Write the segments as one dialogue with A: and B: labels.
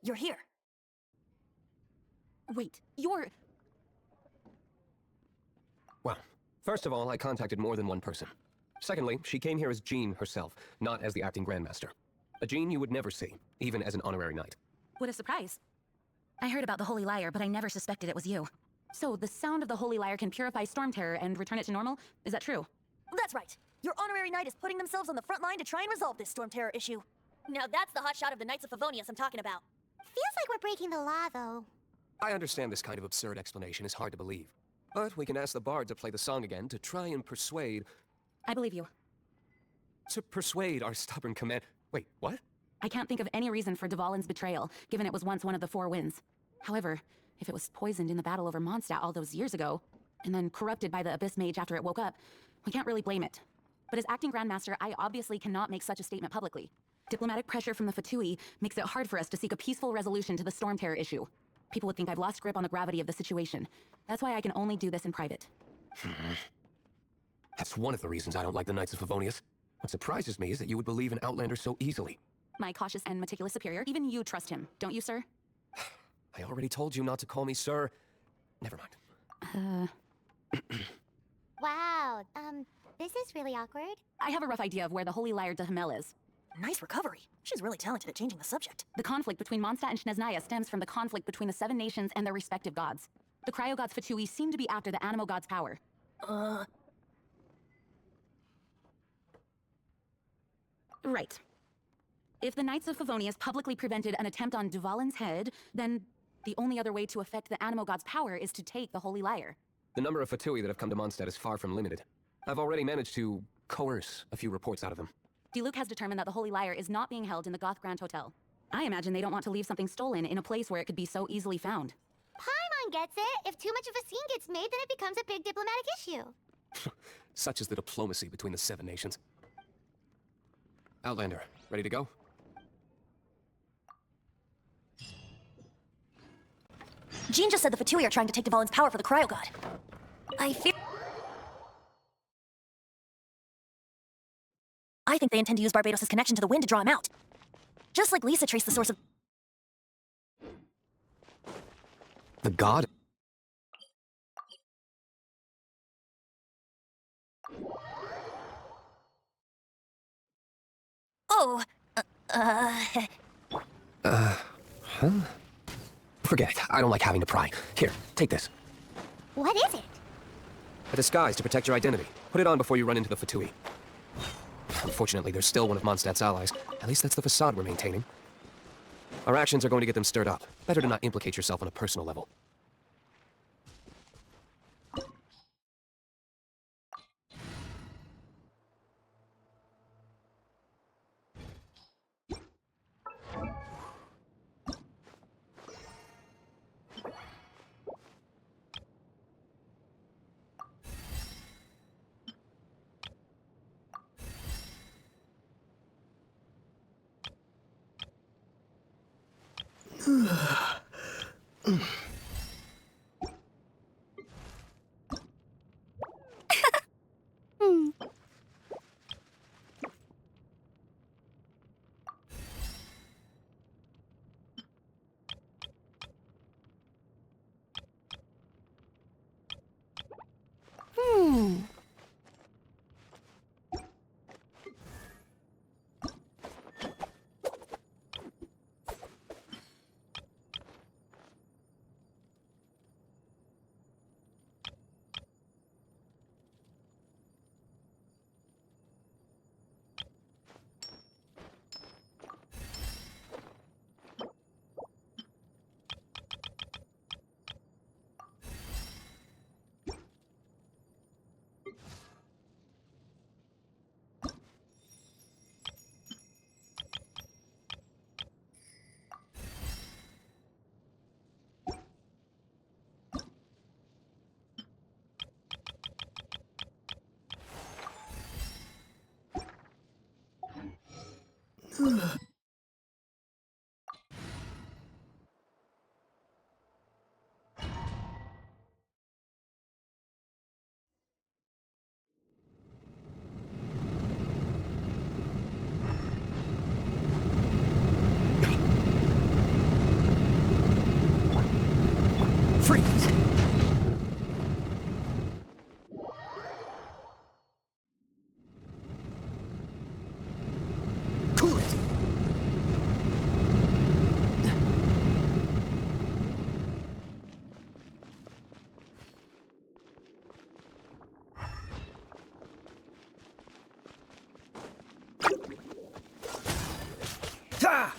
A: You're here. Wait, you're...
B: Well, first of all, I contacted more than one person. Secondly, she came here as Jean herself, not as the acting Grandmaster. A Jean you would never see, even as an honorary knight.
A: What a surprise. I heard about the Holy Lyre, but I never suspected it was you. So, the sound of the Holy Lyre can purify Storm Terror and return it to normal? Is that true?
C: That's right. Your honorary knight is putting themselves on the front line to try and resolve this Storm Terror issue. Now that's the hotshot of the Knights of Favonius I'm talking about.
D: Feels like we're breaking the law, though.
B: I understand this kind of absurd explanation is hard to believe. But we can ask the bard to play the song again to try and persuade...
A: I believe you.
B: To persuade our stubborn command... Wait, what?
A: I can't think of any reason for Dvalin's betrayal, given it was once one of the Four Winds. However, if it was poisoned in the battle over Mondstadt all those years ago, and then corrupted by the Abyss Mage after it woke up, we can't really blame it. But as acting Grandmaster, I obviously cannot make such a statement publicly. Diplomatic pressure from the Fatui makes it hard for us to seek a peaceful resolution to the Storm Terror issue. People would think I've lost grip on the gravity of the situation. That's why I can only do this in private.
B: That's one of the reasons I don't like the Knights of Favonius. What surprises me is that you would believe an Outlander so easily.
A: My cautious and meticulous superior, even you trust him, don't you, sir?
B: I already told you not to call me sir. Never mind.
D: Wow, this is really awkward.
A: I have a rough idea of where the Holy Lyre de Hamel is.
C: Nice recovery. She's really talented at changing the subject.
A: The conflict between Mondstadt and Snezhnaya stems from the conflict between the Seven Nations and their respective gods. The cryo-gods Fatui seem to be after the Animo god's power. Right. If the Knights of Favonius publicly prevented an attempt on Dvalin's head, then the only other way to affect the Animo god's power is to take the Holy Lyre.
B: The number of Fatui that have come to Mondstadt is far from limited. I've already managed to coerce a few reports out of them.
A: Diluc has determined that the Holy Lyre is not being held in the Goth Grand Hotel. I imagine they don't want to leave something stolen in a place where it could be so easily found.
D: Paimon gets it. If too much of a scene gets made, then it becomes a big diplomatic issue.
B: Such is the diplomacy between the Seven Nations. Outlander, ready to go?
C: Jean just said the Fatui are trying to take Dvalin's power for the cryo god. I think they intend to use Barbados' connection to the wind to draw him out. Just like Lisa traced the source of...
B: The god?
C: Oh,
B: Huh? Forget it. I don't like having to pry. Here, take this.
D: What is it?
B: A disguise to protect your identity. Put it on before you run into the Fatui. Unfortunately, they're still one of Mondstadt's allies. At least that's the facade we're maintaining. Our actions are going to get them stirred up. Better to not implicate yourself on a personal level. Freeze! Cool it! Ah!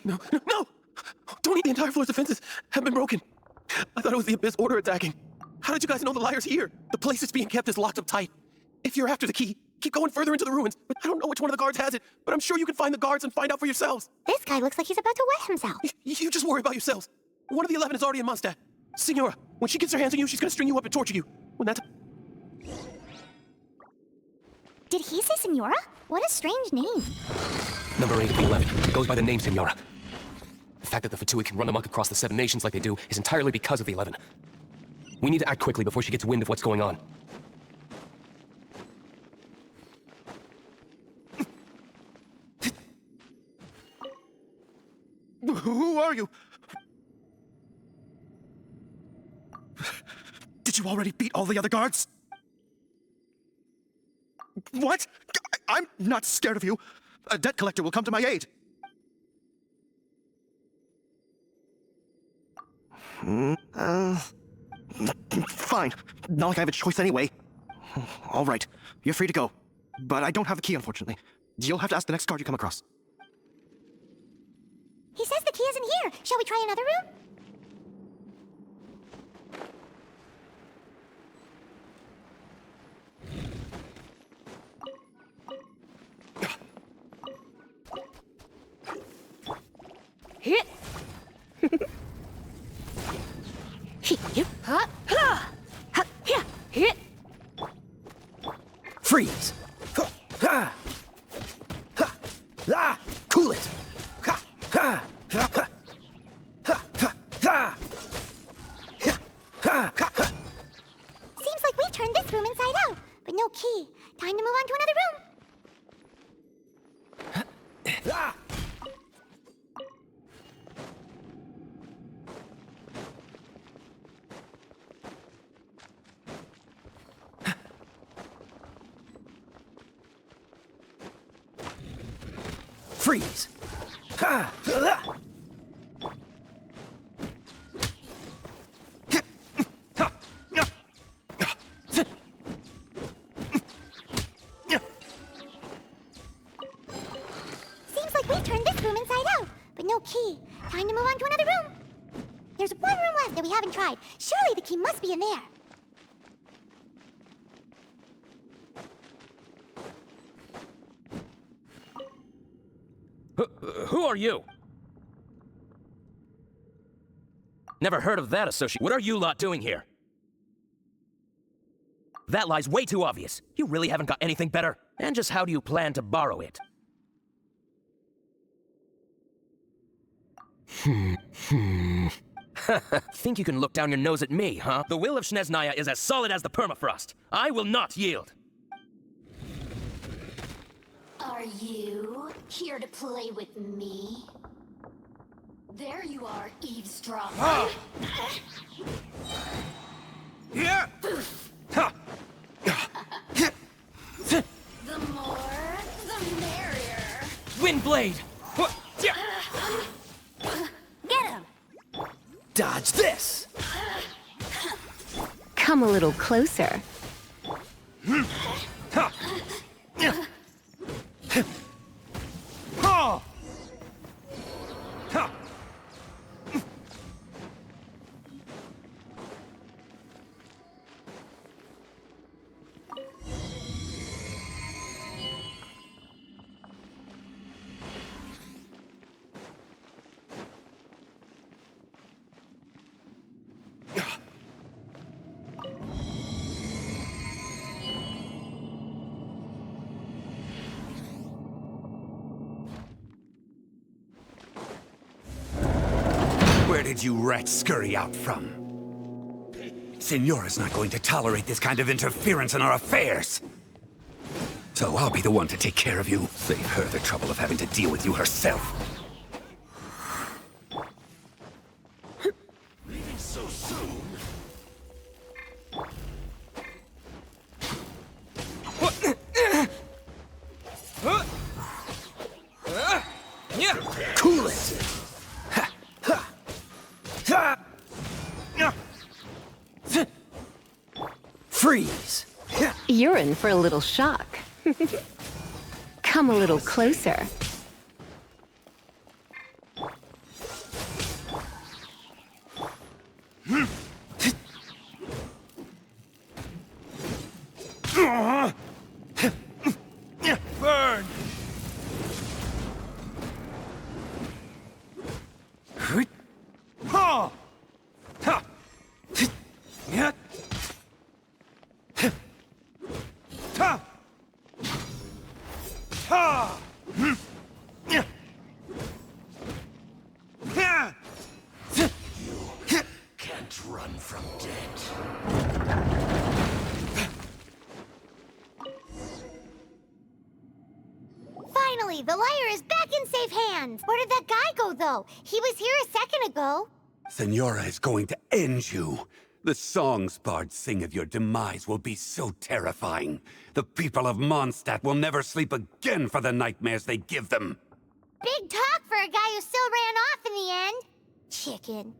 B: No, no, no! Don't eat the entire floor's defenses have been broken. I thought it was the Abyss Order attacking. How did you guys know the liar's here? The place it's being kept is locked up tight. If you're after the key, keep going further into the ruins. I don't know which one of the guards has it, but I'm sure you can find the guards and find out for yourselves.
D: This guy looks like he's about to wet himself.
B: You just worry about yourselves. One of the 11 is already in Mondstadt. Signora, when she gets her hands on you, she's gonna string you up and torture you. When that...
D: Did he say Senora? What a strange name.
B: Number 8 of the 11. It goes by the name Signora. The fact that the Fatui can run amok across the 7 nations like they do is entirely because of the 11. We need to act quickly before she gets wind of what's going on. Who are you? Did you already beat all the other guards? What? I'm not scared of you. A debt collector will come to my aid. Fine. Not like I have a choice anyway. All right. You're free to go. But I don't have the key, unfortunately. You'll have to ask the next guard you come across.
D: He says the key isn't here. Shall we try another room?
A: Hit. Hit.
B: Freeze! Cool it!
D: Seems like we've turned this room inside out, but no key. Time to move on to another room.
B: Freeze!
D: Seems like we've turned this room inside out, but no key. Time to move on to another room. There's one room left that we haven't tried. Surely the key must be in there.
E: Who are you? Never heard of that associate. What are you lot doing here? That lie's way too obvious. You really haven't got anything better. And just how do you plan to borrow it? Think you can look down your nose at me, huh? The will of Snezhnaya is as solid as the permafrost. I will not yield.
F: Are you here to play with me? There you are, eavesdropper.
B: Yeah!
F: The more, the merrier.
E: Windblade!
C: Get him!
B: Dodge this!
G: Come a little closer. Where did you rats scurry out from? Senora's not going to tolerate this kind of interference in our affairs. So I'll be the one to take care of you. Save her the trouble of having to deal with you herself. Leaving so soon? Cool it! Freeze!
H: You're in for a little shock. Come a little closer.
G: Burn! Ha! Ha! Yeah. Ha! Ha! Yeah. You can't run from death.
D: Finally, the liar is back in safe hands. Where did that guy go, though? He was here a second ago.
G: Senora is going to end you. The songs bards sing of your demise will be so terrifying. The people of Mondstadt will never sleep again for the nightmares they give them.
D: Big talk for a guy who still ran off in the end. Chicken.